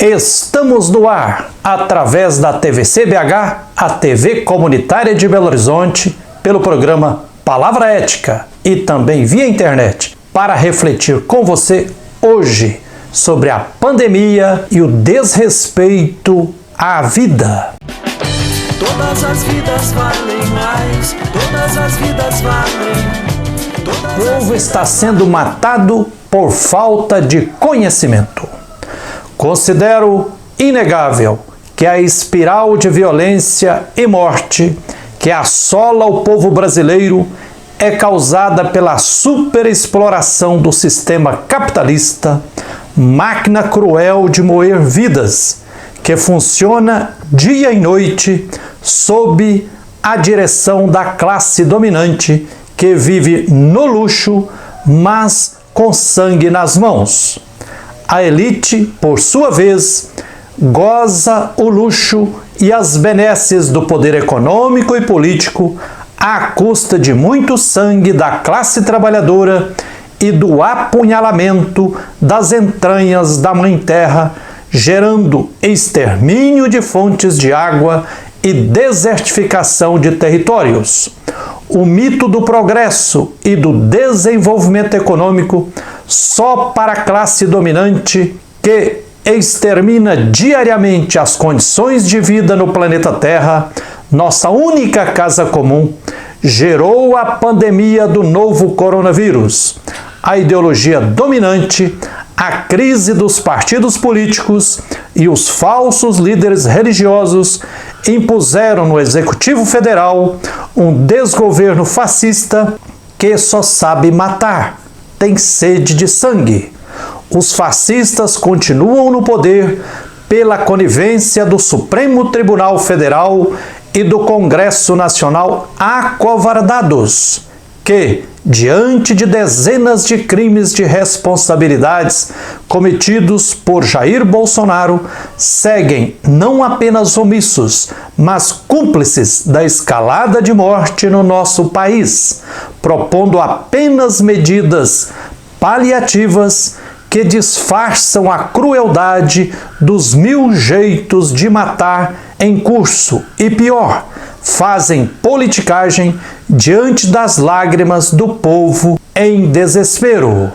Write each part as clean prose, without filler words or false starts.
Estamos no ar, através da TVC BH, a TV comunitária de Belo Horizonte, pelo programa Palavra Ética e também via internet, para refletir com você hoje sobre a pandemia e o desrespeito à vida. Todas as vidas valem mais, todas as vidas valem. O povo está sendo matado por falta de conhecimento. Considero inegável que a espiral de violência e morte que assola o povo brasileiro é causada pela superexploração do sistema capitalista, máquina cruel de moer vidas, que funciona dia e noite sob a direção da classe dominante que vive no luxo, mas com sangue nas mãos. A elite, por sua vez, goza o luxo e as benesses do poder econômico e político à custa de muito sangue da classe trabalhadora e do apunhalamento das entranhas da Mãe Terra, gerando extermínio de fontes de água e desertificação de territórios. O mito do progresso e do desenvolvimento econômico só para a classe dominante que extermina diariamente as condições de vida no planeta Terra, nossa única casa comum, gerou a pandemia do novo coronavírus, a ideologia dominante, a crise dos partidos políticos e os falsos líderes religiosos impuseram no Executivo Federal um desgoverno fascista que só sabe matar, tem sede de sangue. Os fascistas continuam no poder pela conivência do Supremo Tribunal Federal e do Congresso Nacional acovardados, que, diante de dezenas de crimes de responsabilidades cometidos por Jair Bolsonaro, seguem não apenas omissos, mas cúmplices da escalada de morte no nosso país, propondo apenas medidas paliativas que disfarçam a crueldade dos 1000 jeitos de matar em curso e, pior, fazem politicagem diante das lágrimas do povo em desespero.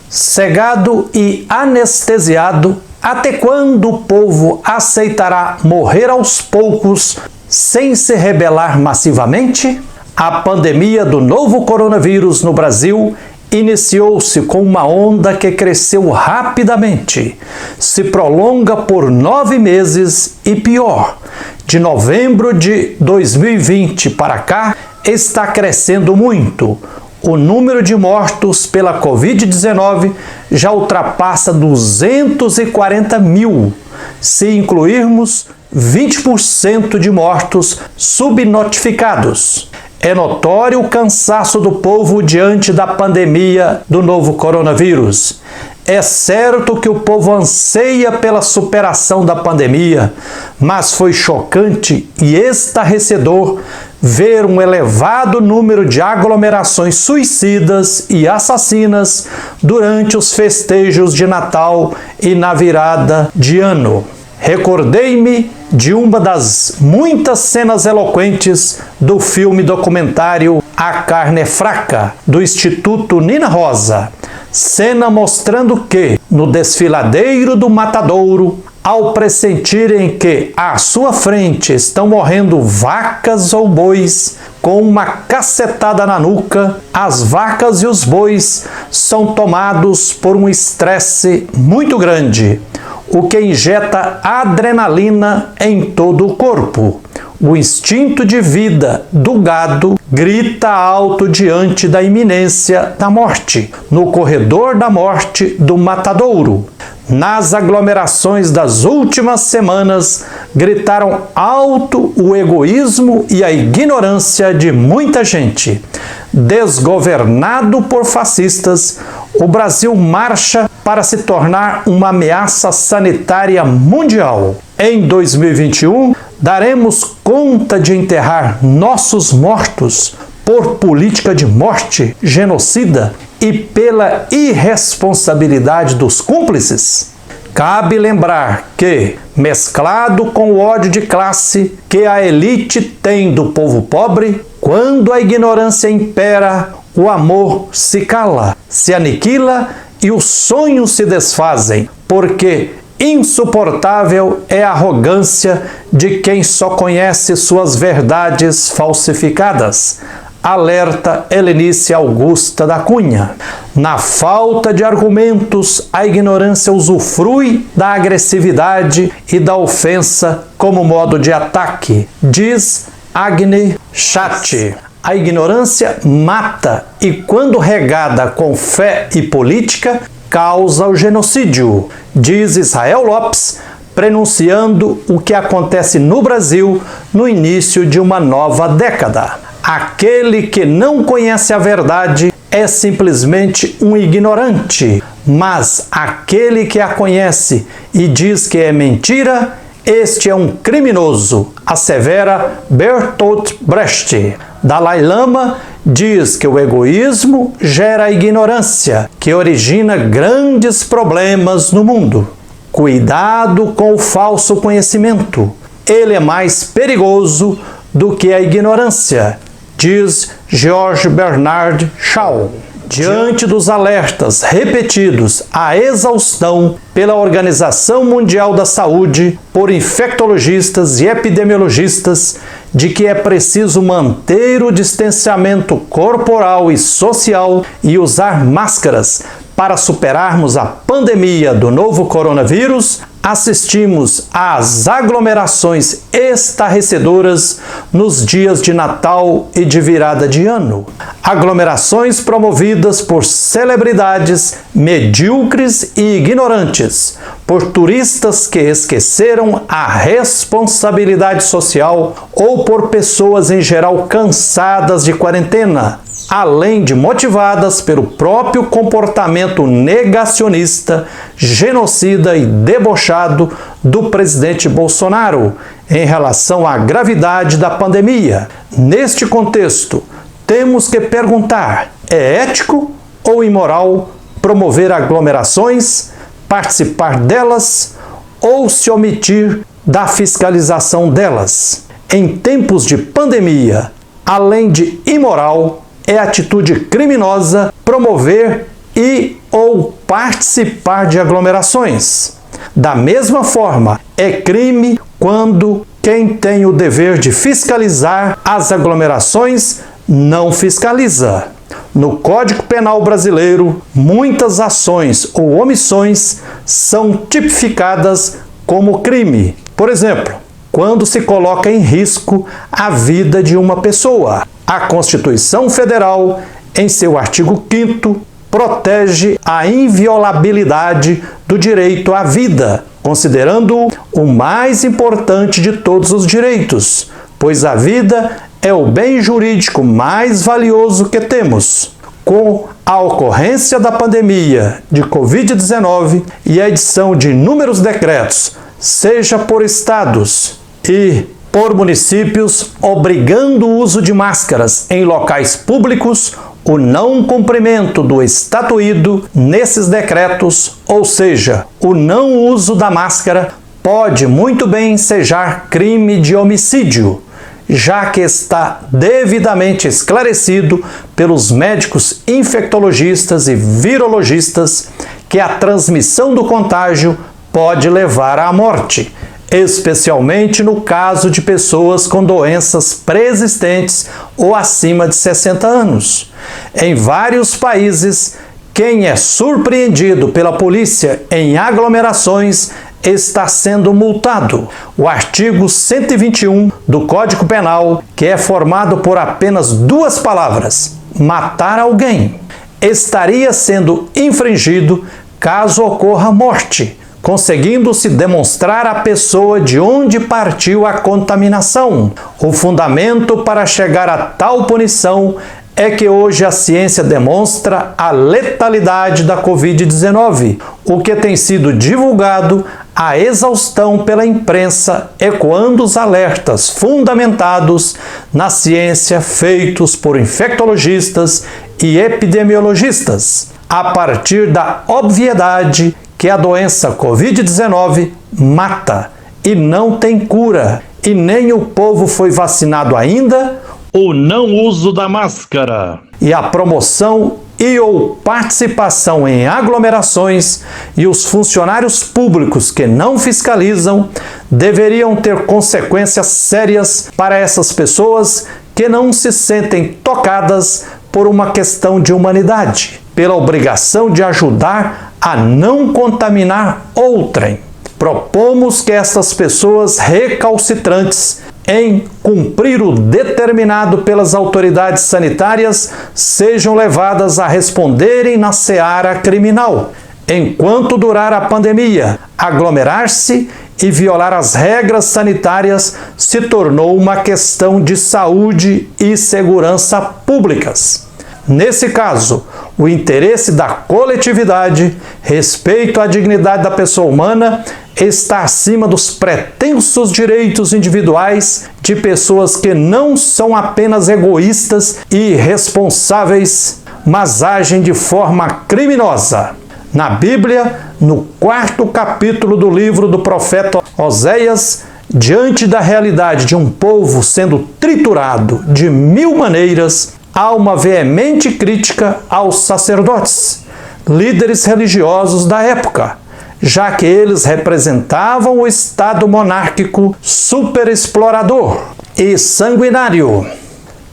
Cegado e anestesiado, até quando o povo aceitará morrer aos poucos sem se rebelar massivamente? A pandemia do novo coronavírus no Brasil iniciou-se com uma onda que cresceu rapidamente, se prolonga por 9 meses e pior, de novembro de 2020 para cá, está crescendo muito. O número de mortos pela Covid-19 já ultrapassa 240 mil, se incluirmos 20% de mortos subnotificados. É notório o cansaço do povo diante da pandemia do novo coronavírus. É certo que o povo anseia pela superação da pandemia, mas foi chocante e estarrecedor ver um elevado número de aglomerações suicidas e assassinas durante os festejos de Natal e na virada de ano. Recordei-me de uma das muitas cenas eloquentes do filme documentário A Carne é Fraca, do Instituto Nina Rosa. Cena mostrando que, no desfiladeiro do matadouro, ao pressentirem que à sua frente estão morrendo vacas ou bois, com uma cacetada na nuca, as vacas e os bois são tomados por um estresse muito grande, o que injeta adrenalina em todo o corpo. O instinto de vida do gado grita alto diante da iminência da morte, no corredor da morte do matadouro. Nas aglomerações das últimas semanas, gritaram alto o egoísmo e a ignorância de muita gente. Desgovernado por fascistas, o Brasil marcha para se tornar uma ameaça sanitária mundial. Em 2021, daremos conta de enterrar nossos mortos por política de morte genocida e pela irresponsabilidade dos cúmplices? Cabe lembrar que, mesclado com o ódio de classe que a elite tem do povo pobre, quando a ignorância impera, o amor se cala, se aniquila e os sonhos se desfazem, porque insuportável é a arrogância de quem só conhece suas verdades falsificadas. Alerta Helenice Augusta da Cunha. Na falta de argumentos, a ignorância usufrui da agressividade e da ofensa como modo de ataque, diz Agni Chat. A ignorância mata e, quando regada com fé e política, causa o genocídio, diz Israel Lopes, prenunciando o que acontece no Brasil no início de uma nova década. Aquele que não conhece a verdade é simplesmente um ignorante, mas aquele que a conhece e diz que é mentira, este é um criminoso, assevera Bertolt Brecht. Dalai Lama diz que o egoísmo gera ignorância, que origina grandes problemas no mundo. Cuidado com o falso conhecimento. Ele é mais perigoso do que a ignorância, diz George Bernard Shaw. Diante dos alertas repetidos à exaustão pela Organização Mundial da Saúde, por infectologistas e epidemiologistas, de que é preciso manter o distanciamento corporal e social e usar máscaras para superarmos a pandemia do novo coronavírus, assistimos às aglomerações estarrecedoras nos dias de Natal e de virada de ano. Aglomerações promovidas por celebridades medíocres e ignorantes, por turistas que esqueceram a responsabilidade social ou por pessoas em geral cansadas de quarentena, além de motivadas pelo próprio comportamento negacionista, genocida e debochado do presidente Bolsonaro em relação à gravidade da pandemia. Neste contexto, temos que perguntar: é ético ou imoral promover aglomerações, participar delas ou se omitir da fiscalização delas? Em tempos de pandemia, além de imoral, é atitude criminosa promover e ou participar de aglomerações. Da mesma forma, é crime quando quem tem o dever de fiscalizar as aglomerações não fiscaliza. No Código Penal brasileiro, muitas ações ou omissões são tipificadas como crime. Por exemplo, quando se coloca em risco a vida de uma pessoa. A Constituição Federal, em seu artigo 5º, protege a inviolabilidade do direito à vida, considerando-o o mais importante de todos os direitos, pois a vida é o bem jurídico mais valioso que temos. Com a ocorrência da pandemia de Covid-19 e a edição de inúmeros decretos, seja por estados e por municípios, obrigando o uso de máscaras em locais públicos, o não cumprimento do estatuído nesses decretos, ou seja, o não uso da máscara, pode muito bem ensejar crime de homicídio, já que está devidamente esclarecido pelos médicos infectologistas e virologistas que a transmissão do contágio pode levar à morte, especialmente no caso de pessoas com doenças pré-existentes ou acima de 60 anos. Em vários países, quem é surpreendido pela polícia em aglomerações está sendo multado. O artigo 121 do Código Penal, que é formado por apenas 2 palavras, matar alguém, estaria sendo infringido caso ocorra morte, conseguindo-se demonstrar à pessoa de onde partiu a contaminação. O fundamento para chegar a tal punição é que hoje a ciência demonstra a letalidade da Covid-19, o que tem sido divulgado à exaustão pela imprensa, ecoando os alertas fundamentados na ciência feitos por infectologistas e epidemiologistas, a partir da obviedade que a doença Covid-19 mata e não tem cura, e nem o povo foi vacinado ainda, o não uso da máscara e a promoção e ou participação em aglomerações e os funcionários públicos que não fiscalizam deveriam ter consequências sérias para essas pessoas que não se sentem tocadas por uma questão de humanidade, pela obrigação de ajudar a não contaminar outrem. Propomos que estas pessoas recalcitrantes em cumprir o determinado pelas autoridades sanitárias sejam levadas a responderem na seara criminal. Enquanto durar a pandemia, aglomerar-se e violar as regras sanitárias se tornou uma questão de saúde e segurança públicas. Nesse caso, o interesse da coletividade, respeito à dignidade da pessoa humana, está acima dos pretensos direitos individuais de pessoas que não são apenas egoístas e irresponsáveis, mas agem de forma criminosa. Na Bíblia, no 4º capítulo do livro do profeta Oséias, diante da realidade de um povo sendo triturado de 1000 maneiras, há uma veemente crítica aos sacerdotes, líderes religiosos da época, já que eles representavam o Estado monárquico superexplorador e sanguinário.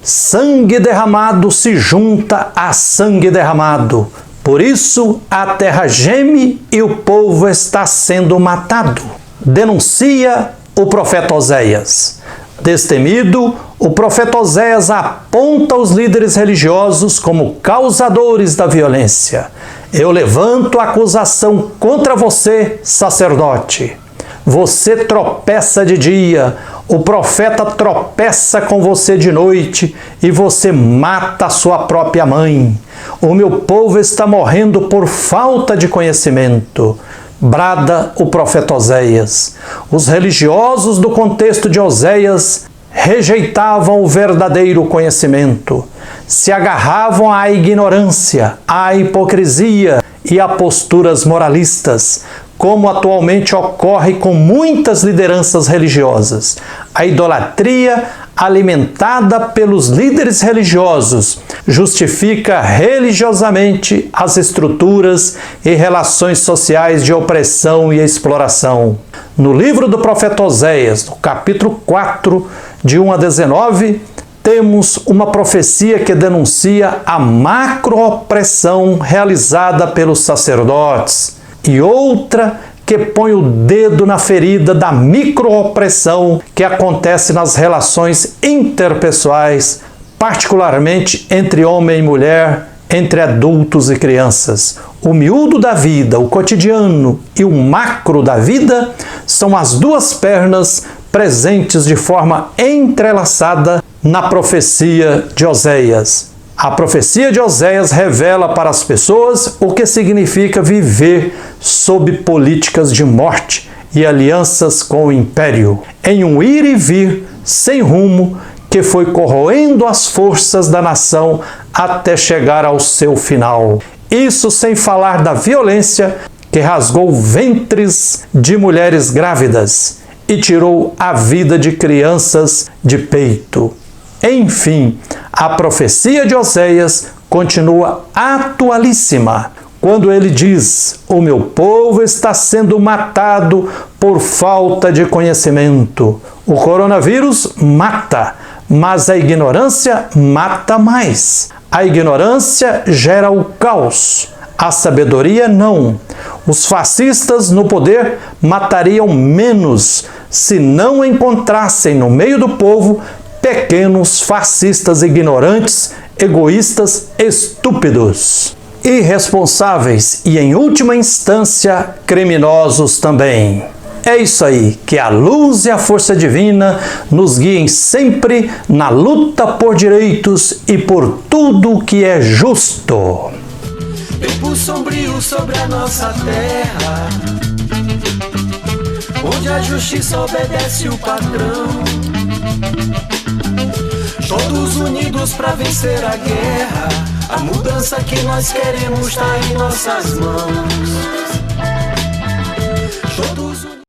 Sangue derramado se junta a sangue derramado. Por isso a terra geme e o povo está sendo matado. Denuncia o profeta Oséias. Destemido, o profeta Oséias aponta os líderes religiosos como causadores da violência. Eu levanto a acusação contra você, sacerdote. Você tropeça de dia, o profeta tropeça com você de noite e você mata a sua própria mãe. O meu povo está morrendo por falta de conhecimento. Brada o profeta Oséias. Os religiosos do contexto de Oséias rejeitavam o verdadeiro conhecimento, se agarravam à ignorância, à hipocrisia e a posturas moralistas, como atualmente ocorre com muitas lideranças religiosas. A idolatria alimentada pelos líderes religiosos justifica religiosamente as estruturas e relações sociais de opressão e exploração. No livro do profeta Oséias, no capítulo 4, de 1 a 19, temos uma profecia que denuncia a macro-opressão realizada pelos sacerdotes e outra que põe o dedo na ferida da micro-opressão que acontece nas relações interpessoais, particularmente entre homem e mulher, entre adultos e crianças. O miúdo da vida, o cotidiano e o macro da vida são as duas pernas presentes de forma entrelaçada na profecia de Oséias. A profecia de Oséias revela para as pessoas o que significa viver sob políticas de morte e alianças com o império, em um ir e vir sem rumo que foi corroendo as forças da nação até chegar ao seu final. Isso sem falar da violência que rasgou ventres de mulheres grávidas e tirou a vida de crianças de peito. Enfim, a profecia de Oséias continua atualíssima quando ele diz: o meu povo está sendo matado por falta de conhecimento. O coronavírus mata, mas a ignorância mata mais. A ignorância gera o caos, a sabedoria não. Os fascistas no poder matariam menos se não encontrassem no meio do povo pequenos fascistas ignorantes, egoístas, estúpidos, irresponsáveis e, em última instância, criminosos também. É isso aí, que a luz e a força divina nos guiem sempre na luta por direitos e por tudo que é justo. Tempo sombrio sobre a nossa terra, onde a justiça obedece o patrão. Todos unidos pra vencer a guerra, a mudança que nós queremos tá em nossas mãos.